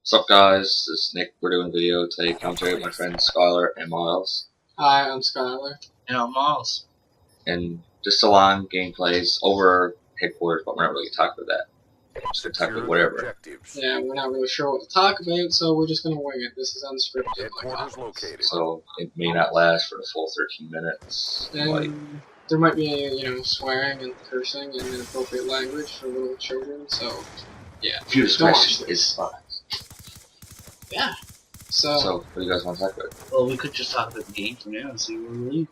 What's up, guys? This is Nick. We're doing a video today commentary with my friends Skylar and Miles. Hi, I'm Skylar. And I'm Miles. And just a line gameplays over headquarters, but we're not really talking about that. Just gonna talk about whatever. Yeah, we're not really sure what to talk about, so we're just gonna wing it. This is unscripted, like always. So it may not last for the full 13 minutes. And there might be, swearing and cursing and inappropriate language for little children, so yeah. Few discretion is fine. Yeah. So what do you guys want to talk about? Well, we could just talk about the game for now and see where we lead.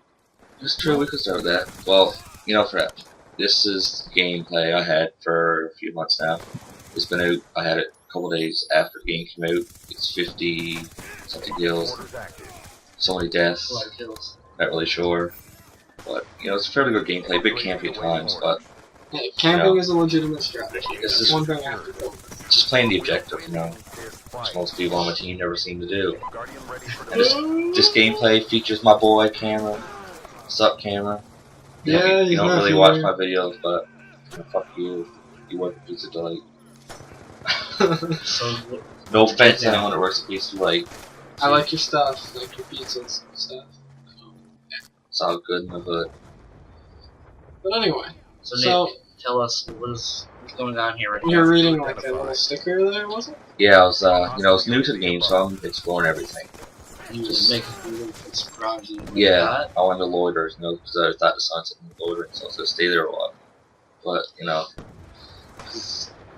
It's true, we could start with that. Well, this is gameplay I had for a few months now. It's been out, I had it a couple days after the game came out. It's 50 something kills, so many deaths, A lot of kills. not really sure. But, it's fairly good gameplay, a bit campy at times, but yeah, camping is a legitimate strategy. This That's is- one thing I have to go. just playing the objective, which most people on my team never seem to do. And this gameplay features my boy, Cameron. What's up, Cameron? Yeah, You he's don't not really here. watch my videos, but fuck you. You work at Pizza Delight. So, No offense to anyone that works at Pizza Delight. I like your stuff, like your pizzas and stuff. It's all good in the hood. But anyway, so so Nick, tell us what's going on here right you're now. reading like a little sticker there, was it? Yeah, I was new to the game, so I'm exploring everything. You Just- make a little bit surprised. Yeah, I went to Loiters, because I thought the sunset was loitering, so I was gonna stay there a while. But,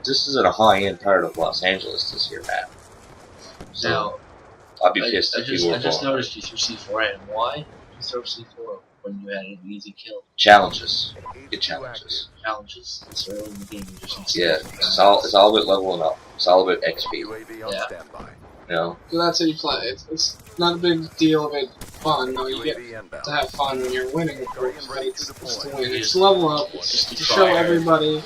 this is at a high-end part of Los Angeles, this here map. So, Now, I'd be I pissed if just people were falling. noticed you threw C4 and why did you throw C4 when you had an easy kill? Challenges. Get challenges. Challenges. It's early in the game. You just need to Yeah, it's all about leveling up. It's all about XP, Yeah. So that's how you play. It's not a big deal of it fun. No, you get to have fun when you're winning, of course, but it's to win. It's to level up. It's just to show everybody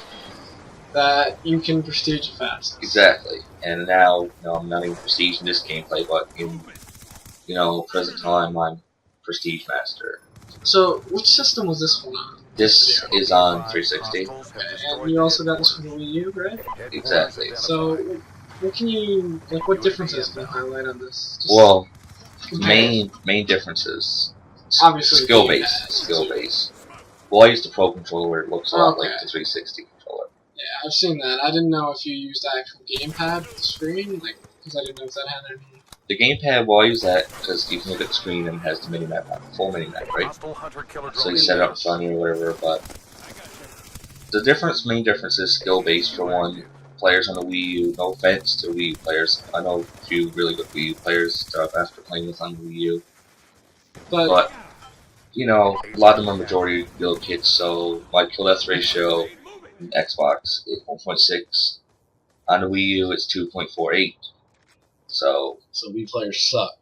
that you can prestige fast. Exactly. And now, I'm not even prestige in this gameplay, but in, present time, I'm prestige master. So, which system was this one on? This is on 360. And you also got this for the Wii U, right? Exactly. So, what differences can you highlight on this? Just Well, compare. main differences. Obviously, Skill the base. gamepad. Skill base. Well, I use the Pro Controller where it looks a lot like Okay. the 360 controller. Yeah, I've seen that. I didn't know if you used the actual gamepad with the screen, because I didn't know if that had any. The gamepad, well, I use that because you can look at the screen and it has the mini-map, full mini-map, right? So you set it up in front of you or whatever, but the main difference is skill base for one. Players on the Wii U, no offense to Wii U players, I know a few really good Wii U players that I've after playing with on the Wii U, But but, a lot of them are majority build kits, so my kill death ratio in Xbox is 1.6, on the Wii U it's 2.48, so So Wii players suck.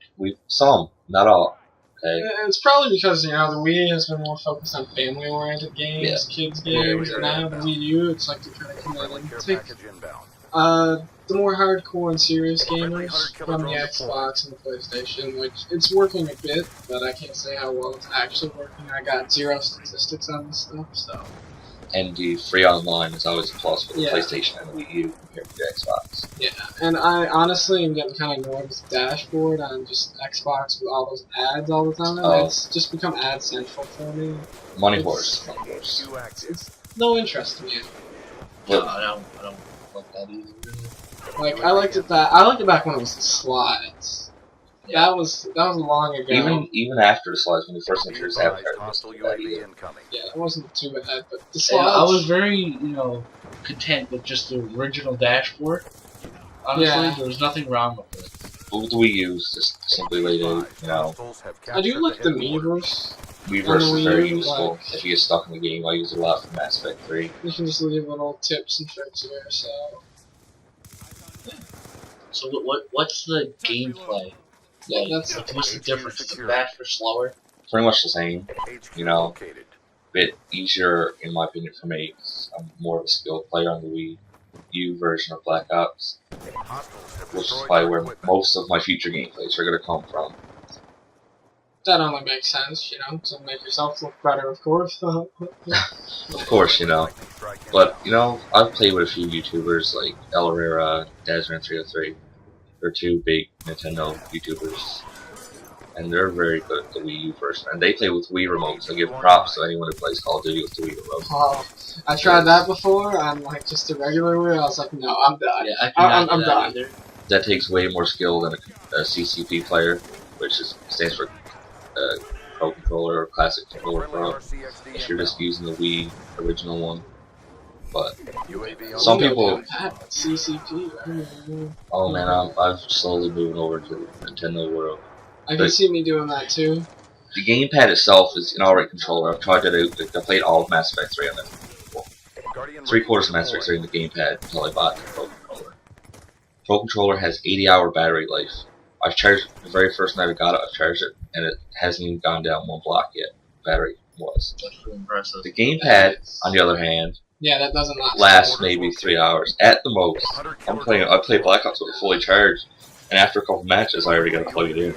some, not all, okay? it's probably because, the Wii has been more focused on family-oriented games, kids games, and now the Wii U, it's like to kind of come in and take the more hardcore and serious gamers from the Xbox and the PlayStation, which it's working a bit, but I can't say how well it's actually working. I got zero statistics on this stuff, so. And the free online is always a plus for the Yeah. PlayStation and the Wii U compared to the Xbox. Yeah, and I honestly am getting kind of annoyed with the dashboard on just Xbox with all those ads all the time. Oh. It's just become ad central for me. Money It's- horse. Money horse. It's no interest to me. No, But- I don't like that either. Like I liked it back when it was the slides. That was long ago. Even after the slides, when you first introduced Avatar, it wasn't that either. Yeah, it wasn't too bad, but the Yeah, slides. I was very, content with just the original dashboard. Honestly, Yeah. there was nothing wrong with it. But with the Wii U, it's just simply laid out, I do like the Miiverse. Miiverse On the is very Wii U, useful. like- If you get stuck in the game, I use it a lot for Mass Effect 3. You can just leave little tips and tricks there. So So what's the gameplay? yeah, What's the difference? Is it faster, slower? Pretty much the same. Bit easier, in my opinion, for me. 'Cause I'm more of a skilled player on the Wii U version of Black Ops, which is probably where most of my future gameplays are going to come from. that only makes sense, to make yourself look better, of course. Of course, But, I've played with a few YouTubers like El Herrera, Desmond303. They're two big Nintendo YouTubers, and they're very good at the Wii U version. And they play with Wii remotes. I give props to anyone who plays Call of Duty with the Wii remote. Oh, I tried that before on like just a regular Wii. I was like, no, I'm done. Yeah, I'm done. Either. That takes way more skill than a CCP player, which stands for Pro Controller or Classic Controller Pro. If you're just using the Wii original one. But some people. CCP. I don't even know. Oh man, I'm slowly moving over to the Nintendo world. I can see me doing that too. The gamepad itself is an alright controller. I've tried it out. I played all of Mass Effect 3 on it. Well, 3/4 of Mass Effect 3 in the gamepad until I bought the Pro Controller. Pro Controller has 80-hour battery life. I've charged it the very first night I got it. I've charged it, and it hasn't even gone down one block yet. Battery was. That's really impressive. The gamepad, on the other hand, yeah, that doesn't lasts maybe 3 hours at the most. I play Black Ops with it fully charged, and after a couple matches, I already got to plug it in.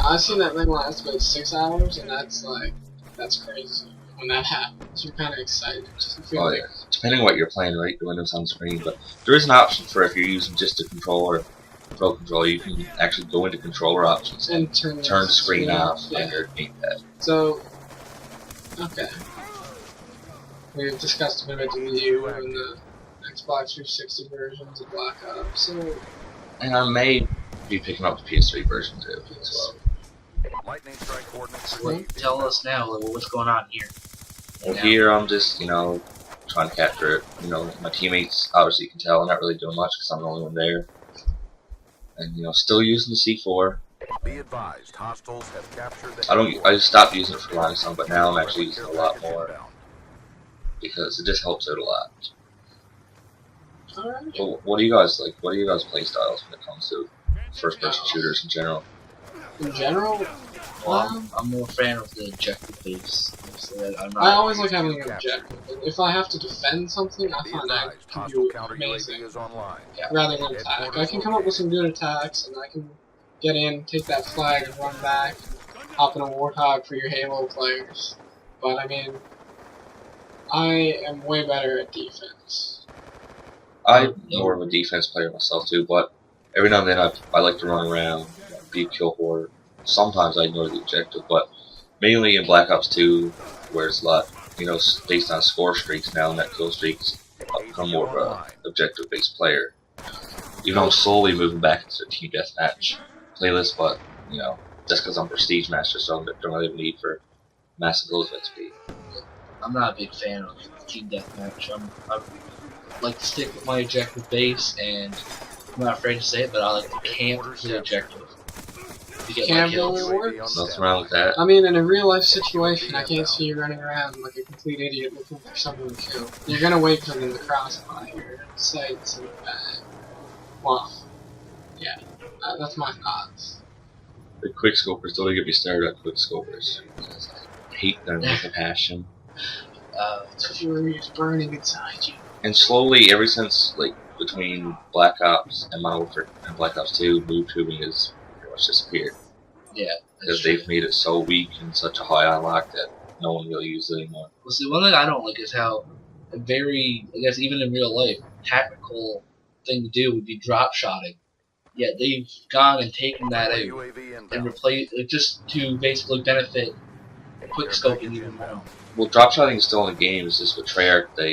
I've seen that thing last about 6 hours, and that's crazy. When that happens, you're kind of excited. Just feel Oh, like, yeah. Depending on what you're playing, right? The Windows on screen, but there is an option for if you're using just a controller, Pro Controller, you can actually go into controller options and and turn the screen off yeah. on your gamepad. So, okay. We've discussed a bit about the Wii U and the Xbox 360 versions of Black Ops. So, And I may be picking up the PS3 version too as well. Tell us now, what's going on here? Well, here I'm just, trying to capture it. My teammates, obviously you can tell, I'm not really doing much because I'm the only one there. And, still using the C4. Be advised, hostiles have captured the I stopped using it for a long time, but now I'm actually using it a lot more. Because it just helps out a lot. alright. But what do you guys like? What are you guys' play styles when it comes to first-person shooters in general? In general, Well, I'm more a fan of the objective base. So I'm not I always like having an objective. If I have to defend something, I find that can do amazing. is online. Rather than attack. I can come up with some good attacks, and I can get in, take that flag, and run back, hop in a Warthog for your Halo players. But I mean, I am way better at defense. I'm more of a defense player myself too, but every now and then I like to run around, be a kill horde. Sometimes I ignore the objective, but mainly in Black Ops 2, where it's a lot, based on score streaks now, and that kill streaks, I've become more of a objective-based player. Even though I'm slowly moving back into the team deathmatch playlist, but just because I'm prestige master, so I don't have a need for massive loads of XP. I'm not a big fan of team deathmatch. I like to stick with my objective base, and I'm not afraid to say it, but I like to camp the objective to get my Camp kills. really works. Nothing wrong with that. I mean, in a real life situation, I can't see you running around like a complete idiot looking for someone to kill. You're gonna wait for them to crossfire, sights, and well, yeah, that's my thoughts. The quickscopers, don't get me started on quickscopers. I hate them with a passion. Fury's burning inside you. And slowly, ever since, between Black Ops and Modern Warfare and Black Ops 2, noob tubing has pretty much disappeared. Yeah, Because they've made it so weak and such a high unlock that no one really uses it anymore. Well, see, one thing I don't like is how a very, I guess even in real life, tactical thing to do would be drop shotting. Yet they've gone and taken that out UAV and inbound. replaced it just to basically benefit quick scoping even more. Well, drop shotting is still in the game. It's just with Treyarch, they,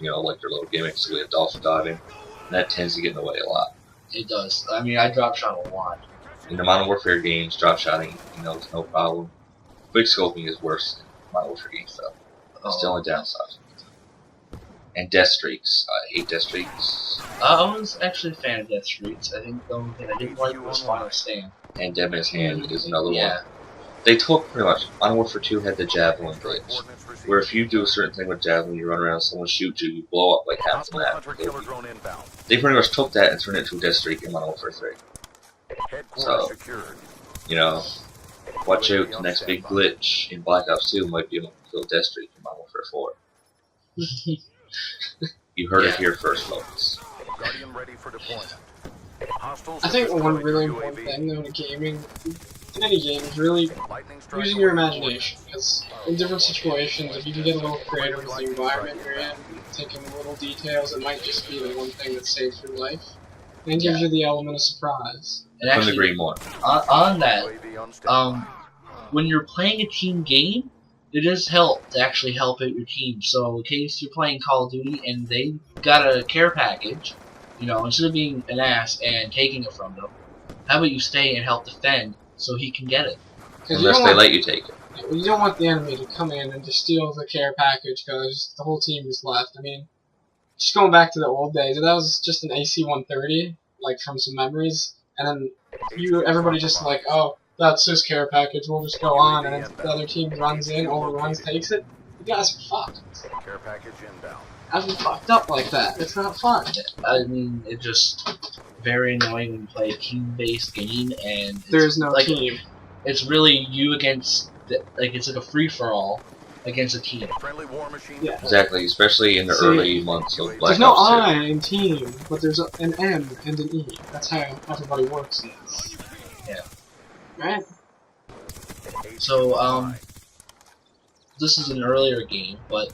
like their little gimmicks. We have dolphin diving, and that tends to get in the way a lot. It does. I mean, I drop shot a lot. In the Modern Warfare games, drop shotting, is no problem. Quick scoping is worse in Modern Warfare games, though. It's the only downside. And death streaks. I hate death streaks. I was actually a fan of Death Streaks. I think the only thing I didn't like was Final Stand. And Dead Man's Hand is another Yeah. one. They took pretty much. Modern Warfare 2 had the Javelin glitch, where if you do a certain thing with Javelin, you run around, someone shoots you, you blow up like half the map. Hunter-killer drone inbound. They pretty much took that and turned it into a death streak in Modern Warfare 3. Headquarters So, secured. Watch out, the next big glitch in Black Ops 2 might be a kill death streak in Modern Warfare 4. You heard it here first, folks. Guardian ready for deployment. Hostiles I think have one destroyed really your important UAV. thing though to gaming, in any game, is really Lightning strike using your on imagination. Because in different situations, if you can get a little creative with the environment you're in, taking little details, it might just be the one thing that saves your life. and gives you the element of surprise. And Couldn't actually, agree more. on that, UAV on standby. when you're playing a team game, it does help to actually help out your team. So in case you're playing Call of Duty and they got a care package, you know, instead of being an ass and taking it from them, how about you stay and help defend so he can get it? 'Cause you Unless don't they want- let you take it. You don't want the enemy to come in and just steal the care package because the whole team is left. I mean, just going back to the old days, that was just an AC-130, like from some memories, and then everybody just like, oh, that's his care package, we'll just go on, and then the other team runs in, overruns, takes it. You guys are fucked. Care package inbound. I've been fucked up like that. It's not fun. I mean, it's just very annoying when you play a team-based game and it's There's no like, team. It's really you against, like it's like a free-for-all against a team. Friendly war machine. Yeah. Exactly, especially in the See, early months of Black There's no Ops 2. I in team, but there's an M and an E. That's how everybody works in this. Yeah. Right? So, this is an earlier game, but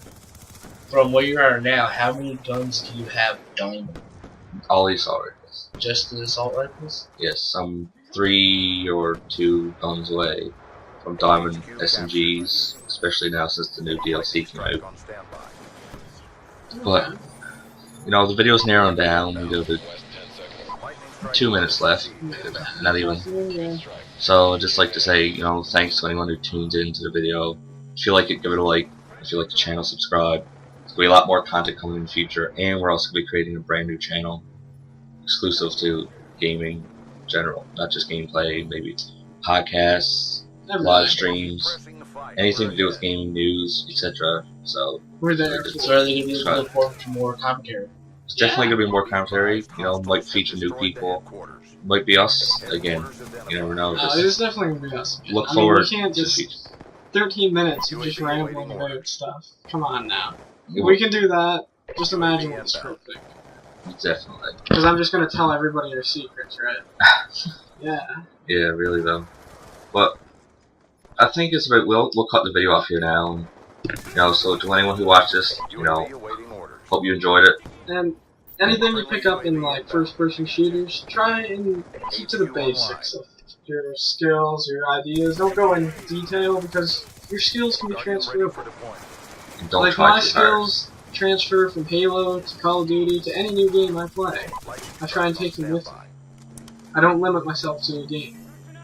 from where you are now, how many guns do you have diamond? All these rifles. Just the assault rifles? Yes, I'm 3 or 2 guns away from Diamond SMGs, especially now since the new DLC came out. On standby. But, you know, the video's narrowing down. We go to 2 minutes left, not even. Yeah. So I'd just like to say, you know, thanks to anyone who tuned into the video. If you like it, give it a like. If you like the channel, subscribe. There's going to be a lot more content coming in the future, and we're also going to be creating a brand new channel exclusive to gaming in general, not just gameplay, maybe podcasts, live streams, Pressing the fight. anything to do with gaming news, etc. So We're there. So are they going to be looking forward to more commentary? it's definitely going to be more commentary. You know, might feature new people, might be us again. You never know. It Just is definitely gonna be us. look I forward mean, we can't to just future. 13 minutes of just rambling about stuff. Come on now. Yeah. We can do that. Just imagine what the script thing. Definitely. Because I'm just gonna tell everybody our secrets, right? Yeah. Yeah, really though. But I think it's about we'll cut the video off here now. And, you know, so to anyone who watched this, you know, hope you enjoyed it. And anything you pick up in like first-person shooters, try and keep to the basics of your skills, your ideas. Don't go in detail because your skills can be transferable. And don't Like try my too hard. skills transfer from Halo to Call of Duty to any new game I play. I try and take them with me. I don't limit myself to a game.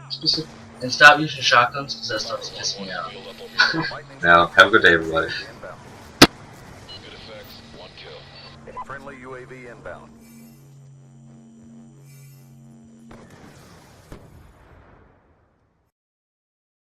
Specific. And stop using shotguns because that stuff's pissing me out. Now, have a good day, everybody. Friendly UAV inbound.